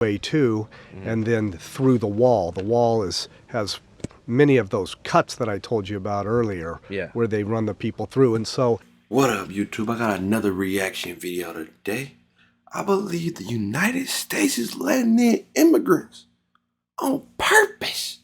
way too, and then through the wall. The wall has many of those cuts that I told you about earlier, where they run the people through. And so, what up, YouTube? I got another reaction video today. I believe the United States is letting in immigrants on purpose.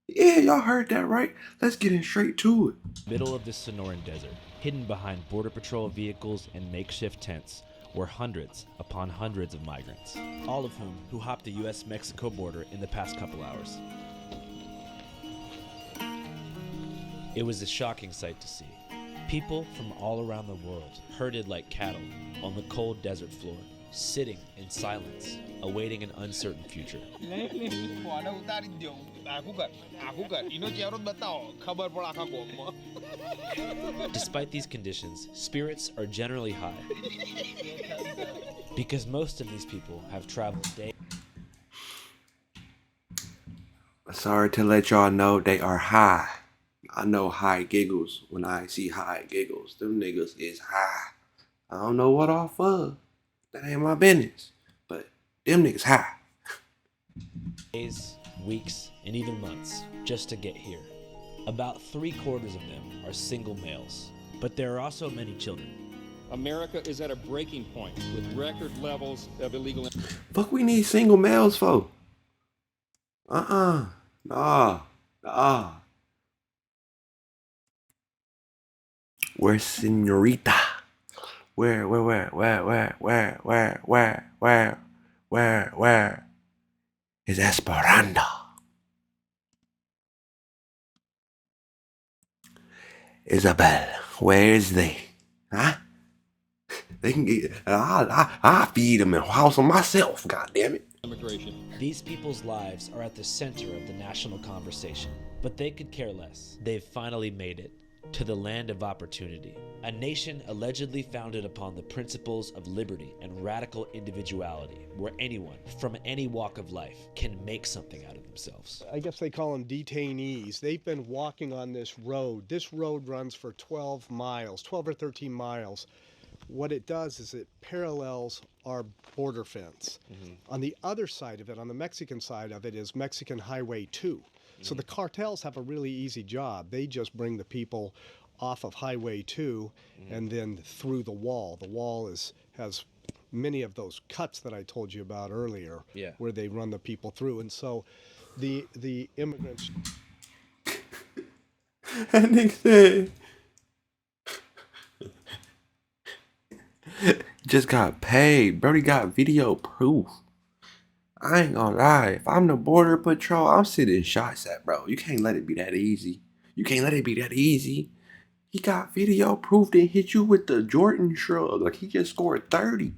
Yeah, y'all heard that right. Let's get in straight to it. Middle of the Sonoran Desert, hidden behind Border Patrol vehicles and makeshift tents, were hundreds upon hundreds of migrants, all of who hopped the U.S.-Mexico border in the past couple hours. It was a shocking sight to see. People from all around the world herded like cattle on the cold desert floor, sitting in silence, awaiting an uncertain future. Despite these conditions, spirits are generally high, because most of these people have traveled days. Sorry to let y'all know they are high. I know high giggles when I see high giggles. Them niggas is high. I don't know what off of. That ain't my business. But them niggas high. Days, weeks, and even months just to get here. About 3/4 of them are single males, but there are also many children. America is at a breaking point with record levels of illegal. Fuck we need single males for? Nah. Where's Senorita? Where is Esperanza? Isabel, where is they? Huh? They can get. I feed them and house them myself. God damn it. Immigration. These people's lives are at the center of the national conversation, but they could care less. They've finally made it to the land of opportunity, a nation allegedly founded upon the principles of liberty and radical individuality, where anyone from any walk of life can make something out of themselves. I guess they call them detainees. They've been walking on this road. This road runs for 12 miles, 12 or 13 miles. What it does is it parallels our border fence. On the other side of it, on the Mexican side of it, is Mexican Highway 2. So the cartels have a really easy job. They just bring the people off of Highway 2 and then through the wall. The wall has many of those cuts that I told you about earlier, where they run the people through. And so the immigrants... That nigga said... just got paid. Brody got video proof. I ain't gonna lie. If I'm the border patrol, I'm sitting shots at, bro. You can't let it be that easy. You can't let it be that easy. He got video proof to hit you with the Jordan shrug. Like he just scored 30.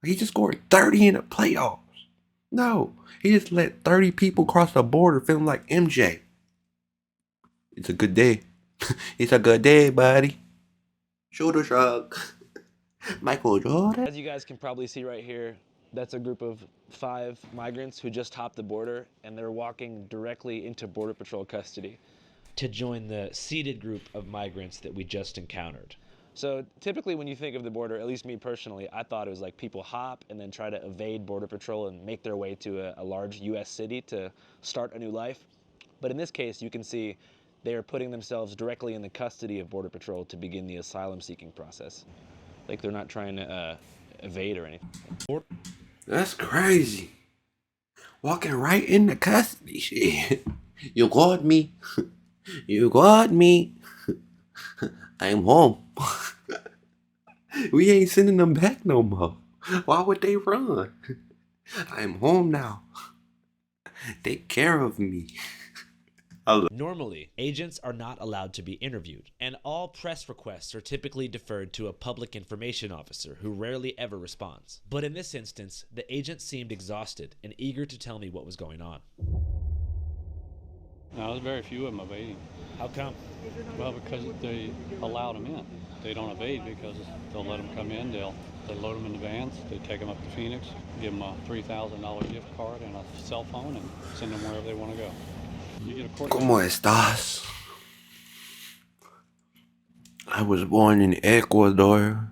He just scored 30 in the playoffs. No, he just let 30 people cross the border feeling like MJ. It's a good day. It's a good day, buddy. Shoulder shrug. Michael Jordan. As you guys can probably see right here, that's a group of 5 migrants who just hopped the border, and they're walking directly into Border Patrol custody to join the seated group of migrants that we just encountered. So typically when you think of the border, at least me personally, I thought it was like people hop and then try to evade Border Patrol and make their way to a large US city to start a new life. But in this case, you can see they are putting themselves directly in the custody of Border Patrol to begin the asylum seeking process. Like they're not trying to evade or anything. That's crazy. Walking right into custody. Shit. You got me. You got me. I'm home. We ain't sending them back no more. Why would they run? I'm home now. Take care of me. Normally, agents are not allowed to be interviewed, and all press requests are typically deferred to a public information officer who rarely ever responds. But in this instance, the agent seemed exhausted and eager to tell me what was going on. No, there's very few of them evading. How come? Well, because they allow them in. They don't evade because they'll let them come in. They load them in the vans. They take them up to Phoenix, give them a $3,000 gift card and a cell phone, and send them wherever they want to go. ¿Cómo estás? I was born in Ecuador.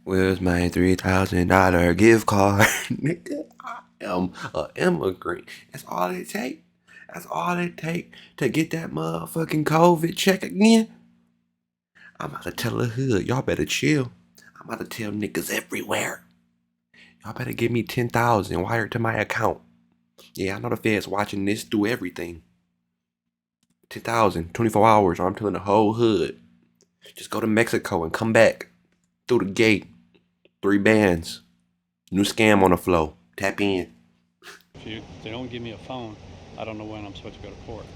Where's my $3,000 gift card? Nigga, I am an immigrant. That's all it take. That's all it take to get that motherfucking COVID check again. I'm about to tell the hood, y'all better chill. I'm about to tell niggas everywhere. Y'all better give me 10,000 wired to my account. Yeah, I know the Fed's watching this through everything. 10,000, 24 hours, or I'm telling the whole hood. Just go to Mexico and come back through the gate. 3 bands. New scam on the flow. Tap in. If they don't give me a phone, I don't know when I'm supposed to go to court.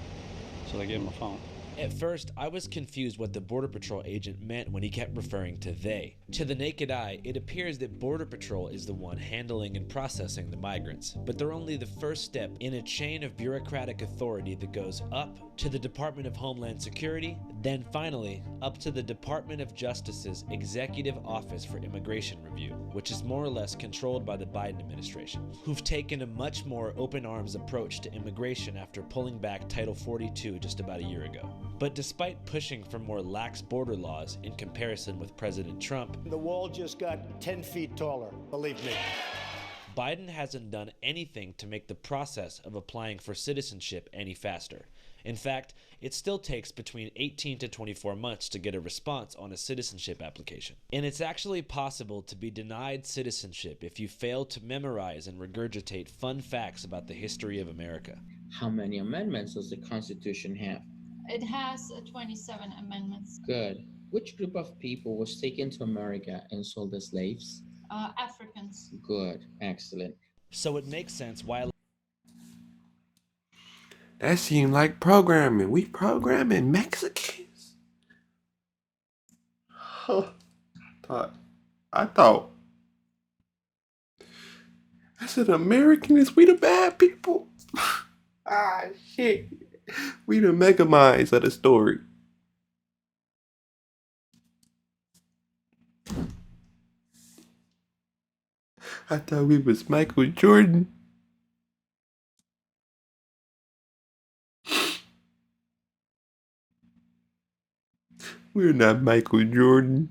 So they give them a phone. At first, I was confused what the Border Patrol agent meant when he kept referring to they. To the naked eye, it appears that Border Patrol is the one handling and processing the migrants, but they're only the first step in a chain of bureaucratic authority that goes up to the Department of Homeland Security, then finally up to the Department of Justice's Executive Office for Immigration Review, which is more or less controlled by the Biden administration, who've taken a much more open arms approach to immigration after pulling back Title 42 just about a year ago. But despite pushing for more lax border laws in comparison with President Trump, the wall just got 10 feet taller, believe me. Biden hasn't done anything to make the process of applying for citizenship any faster. In fact, it still takes between 18 to 24 months to get a response on a citizenship application. And it's actually possible to be denied citizenship if you fail to memorize and regurgitate fun facts about the history of America. How many amendments does the Constitution have? It has 27 amendments. Good. Which group of people was taken to America and sold as slaves? Africans. Good. Excellent. So it makes sense why That seemed like programming. We programming Mexicans? Huh. I thought. I said Americans, we the bad people. Ah, shit. We the mega minds of the story. I thought we was Michael Jordan. We're not Michael Jordan.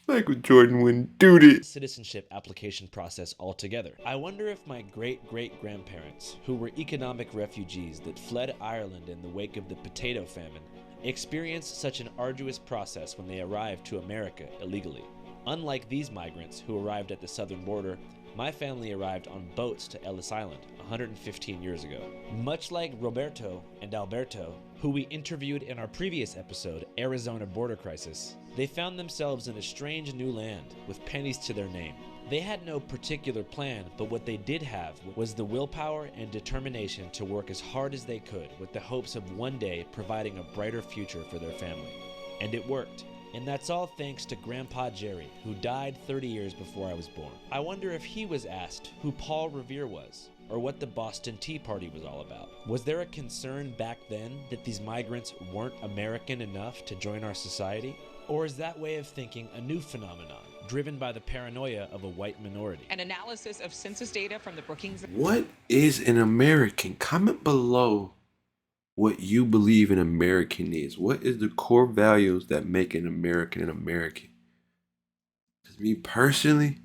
Michael Jordan wouldn't do this. citizenship application process altogether. I wonder if my great-great-grandparents, who were economic refugees that fled Ireland in the wake of the potato famine, experienced such an arduous process when they arrived to America illegally. Unlike these migrants who arrived at the southern border, my family arrived on boats to Ellis Island 115 years ago. Much like Roberto and Alberto, who we interviewed in our previous episode, Arizona Border Crisis, they found themselves in a strange new land with pennies to their name. They had no particular plan, but what they did have was the willpower and determination to work as hard as they could with the hopes of one day providing a brighter future for their family. And it worked. And that's all thanks to Grandpa Jerry, who died 30 years before I was born. I wonder if he was asked who Paul Revere was, or what the Boston Tea Party was all about. Was there a concern back then that these migrants weren't American enough to join our society? Or is that way of thinking a new phenomenon, driven by the paranoia of a white minority? An analysis of census data from the Brookings... What is an American? Comment below what you believe an American is. What is the core values that make an American an American? Because me personally,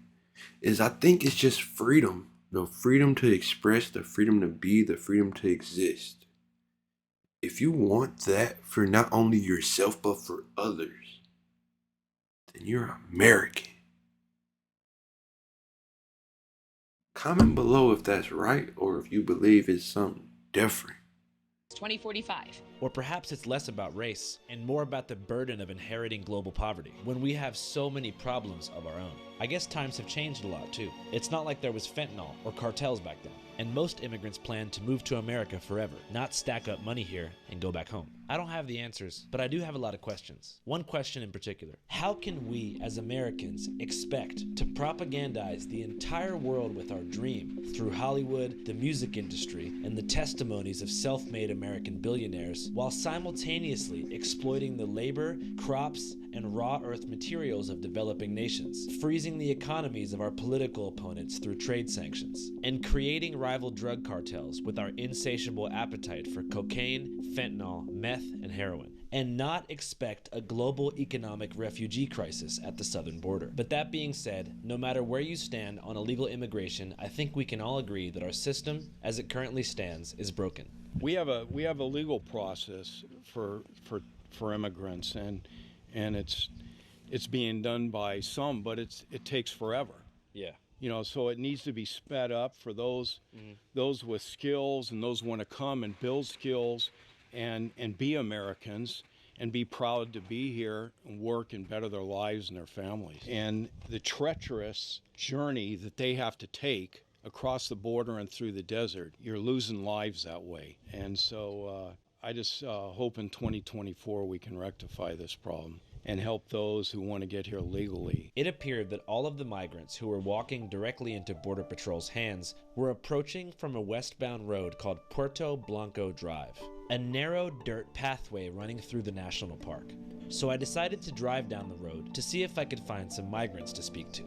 I think it's just freedom. The freedom to express, the freedom to be, the freedom to exist. If you want that for not only yourself, but for others, then you're American. Comment below if that's right or if you believe it's something different. 2045. Or perhaps it's less about race and more about the burden of inheriting global poverty when we have so many problems of our own. I guess times have changed a lot too. It's not like there was fentanyl or cartels back then. And most immigrants plan to move to America forever, not stack up money here and go back home. I don't have the answers, but I do have a lot of questions. One question in particular: how can we as Americans expect to propagandize the entire world with our dream through Hollywood, the music industry, and the testimonies of self-made American billionaires while simultaneously exploiting the labor, crops, and raw earth materials of developing nations, freezing the economies of our political opponents through trade sanctions, and creating rival drug cartels with our insatiable appetite for cocaine, fentanyl, meth, and heroin? and not expect a global economic refugee crisis at the southern border. But that being said, no matter where you stand on illegal immigration, I think we can all agree that our system, as it currently stands, is broken. We have a legal process for immigrants, and it's being done by some, but it takes forever. Yeah. You know, so it needs to be sped up for those with skills and those who want to come and build skills and be Americans and be proud to be here and work and better their lives and their families. And the treacherous journey that they have to take across the border and through the desert, you're losing lives that way. And so I just hope in 2024 we can rectify this problem and help those who want to get here legally. It appeared that all of the migrants who were walking directly into Border Patrol's hands were approaching from a westbound road called Puerto Blanco Drive, a narrow dirt pathway running through the national park. So I decided to drive down the road to see if I could find some migrants to speak to.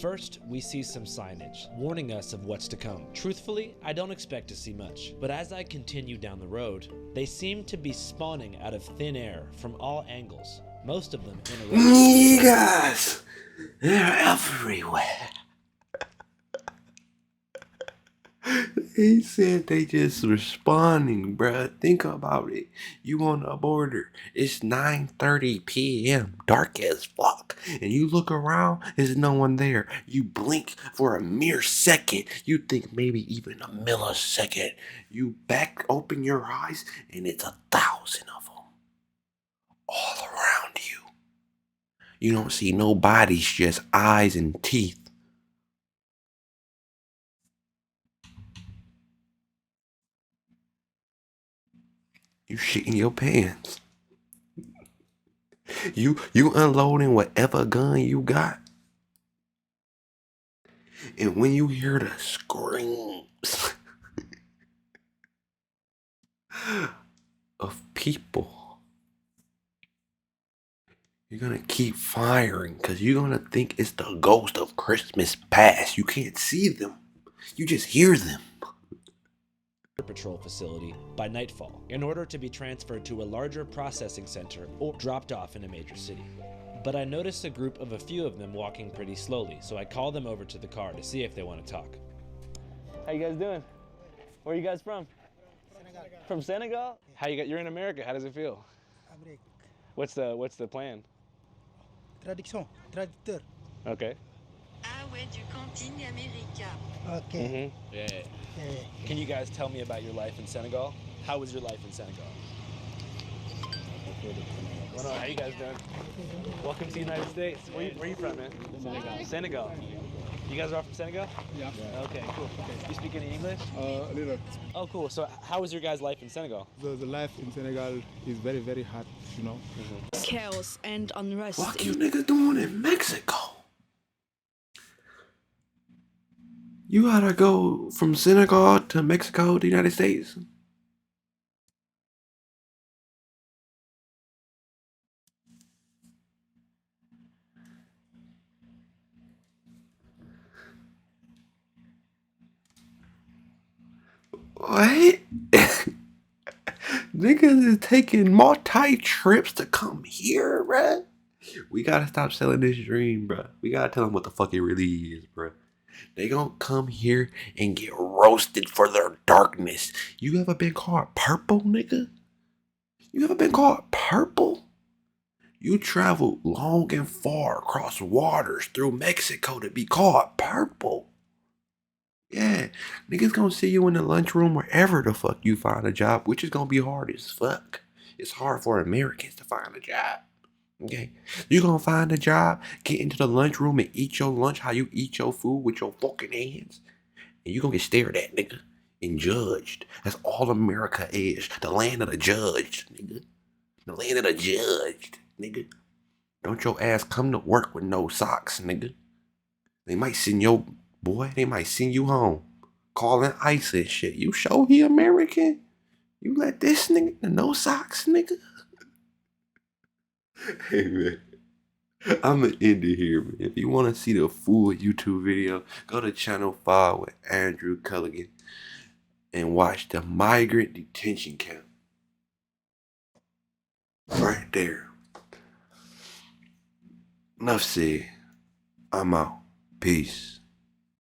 First, we see some signage warning us of what's to come. Truthfully, I don't expect to see much, but as I continue down the road, they seem to be spawning out of thin air from all angles, most of them in a row. Niggas, they're everywhere. He said they just responding, bruh. Think about it. You on the border. It's 9:30 p.m. Dark as fuck. And you look around, there's no one there. You blink for a mere second. You think maybe even a millisecond. You open your eyes, and it's 1,000 of them. All around you. You don't see no bodies, just eyes and teeth. You shitting your pants. You unloading whatever gun you got. And when you hear the screams of people, you're gonna keep firing because you're gonna think it's the ghost of Christmas past. You can't see them. You just hear them. Patrol facility by nightfall in order to be transferred to a larger processing center or dropped off in a major city. But I noticed a group of a few of them walking pretty slowly, so I called them over to the car to see if they want to talk. How you guys doing? Where are you guys from? Senegal. From Senegal? How you're in America? How does it feel? What's the plan? Traducteur. Okay. Ah ouais, du camping américain. Okay. Yeah. Can you guys tell me about your life in Senegal? How was your life in Senegal? How you guys doing? Welcome to the United States. Where are you from, man? Senegal. Senegal. You guys are all from Senegal? Yeah. Okay, cool. You speak any English? A little. Oh, cool. So how was your guys' life in Senegal? The life in Senegal is very, very hard, you know. Chaos and unrest. What you niggas doing in Mexico? You gotta go from Senegal to Mexico to the United States. What? Niggas is taking multi-trips to come here, bruh. We gotta stop selling this dream, bruh. We gotta tell them what the fuck it really is, bruh. They gonna come here and get roasted for their darkness. You ever been called purple, nigga? You ever been called purple? You traveled long and far across waters through Mexico to be called purple. Yeah, niggas gonna see you in the lunchroom wherever the fuck you find a job, which is gonna be hard as fuck. It's hard for Americans to find a job. Okay, you gonna find a job, get into the lunchroom and eat your lunch how you eat your food with your fucking hands, and you gonna get stared at, nigga, and judged. That's all America is, the land of the judged, nigga. The land of the judged, nigga. Don't your ass come to work with no socks, nigga. They might send they might send you home, calling ICE and shit. You show he American? You let this nigga, no socks, nigga? Hey, man. I'm gonna end it here, man. If you want to see the full YouTube video, go to Channel 5 with Andrew Culligan and watch the migrant detention camp. Right there. Enough said. I'm out. Peace.